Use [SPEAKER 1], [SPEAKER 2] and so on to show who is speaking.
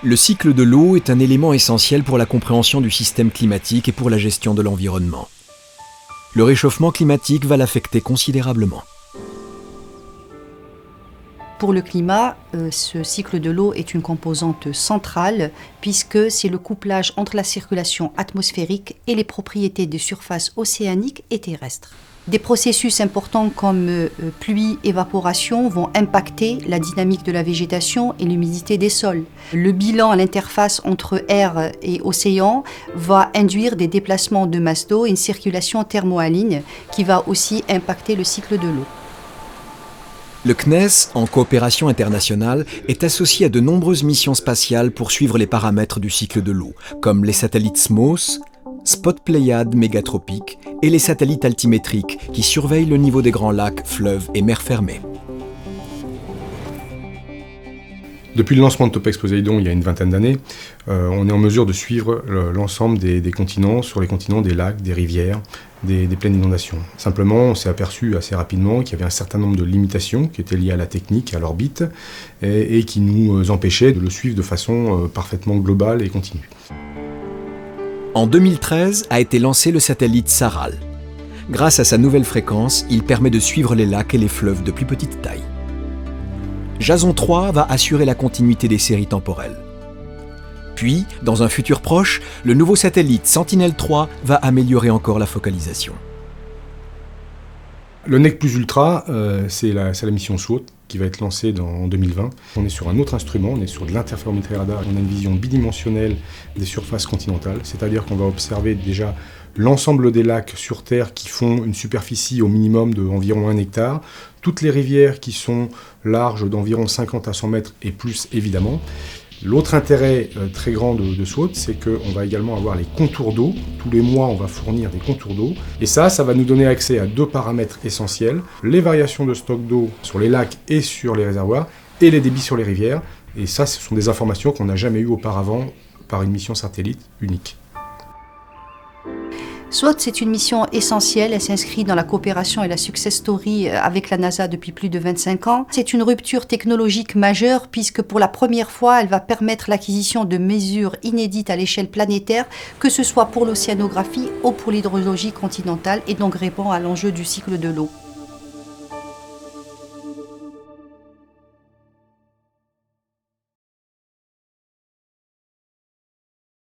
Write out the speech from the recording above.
[SPEAKER 1] Le cycle de l'eau est un élément essentiel pour la compréhension du système climatique et pour la gestion de l'environnement. Le réchauffement climatique va l'affecter considérablement.
[SPEAKER 2] Pour le climat, ce cycle de l'eau est une composante centrale puisque c'est le couplage entre la circulation atmosphérique et les propriétés des surfaces océaniques et terrestres. Des processus importants comme pluie, évaporation vont impacter la dynamique de la végétation et l'humidité des sols. Le bilan à l'interface entre air et océan va induire des déplacements de masse d'eau et une circulation thermohaline qui va aussi impacter le cycle de l'eau.
[SPEAKER 1] Le CNES, en coopération internationale, est associé à de nombreuses missions spatiales pour suivre les paramètres du cycle de l'eau, comme les satellites SMOS, Spot Pléiades mégatropiques et les satellites altimétriques qui surveillent le niveau des grands lacs, fleuves et mers fermées.
[SPEAKER 3] Depuis le lancement de Topex Poséidon il y a une vingtaine d'années, on est en mesure de suivre l'ensemble des continents, sur les continents des lacs, des rivières, des plaines d'inondation. Simplement, on s'est aperçu assez rapidement qu'il y avait un certain nombre de limitations qui étaient liées à la technique, à l'orbite, et qui nous empêchaient de le suivre de façon parfaitement globale et continue.
[SPEAKER 1] En 2013 a été lancé le satellite SARAL. Grâce à sa nouvelle fréquence, il permet de suivre les lacs et les fleuves de plus petite taille. Jason 3 va assurer la continuité des séries temporelles. Puis, dans un futur proche, le nouveau satellite Sentinel-3 va améliorer encore la focalisation.
[SPEAKER 3] Le NEC+ Ultra, c'est la mission SWOT qui va être lancée en 2020. On est sur un autre instrument, on est sur de l'interférométrie radar. On a une vision bidimensionnelle des surfaces continentales, c'est-à-dire qu'on va observer déjà l'ensemble des lacs sur Terre qui font une superficie au minimum d'environ 1 hectare, toutes les rivières qui sont larges d'environ 50 à 100 mètres et plus évidemment. L'autre intérêt très grand de SWOT, c'est qu'on va également avoir les contours d'eau. Tous les mois, on va fournir des contours d'eau. Et ça va nous donner accès à 2 paramètres essentiels, les variations de stock d'eau sur les lacs et sur les réservoirs, et les débits sur les rivières. Et ça, ce sont des informations qu'on n'a jamais eues auparavant par une mission satellite unique.
[SPEAKER 2] SWOT, c'est une mission essentielle. Elle s'inscrit dans la coopération et la success story avec la NASA depuis plus de 25 ans. C'est une rupture technologique majeure puisque pour la première fois, elle va permettre l'acquisition de mesures inédites à l'échelle planétaire, que ce soit pour l'océanographie ou pour l'hydrologie continentale, et donc répond à l'enjeu du cycle de l'eau.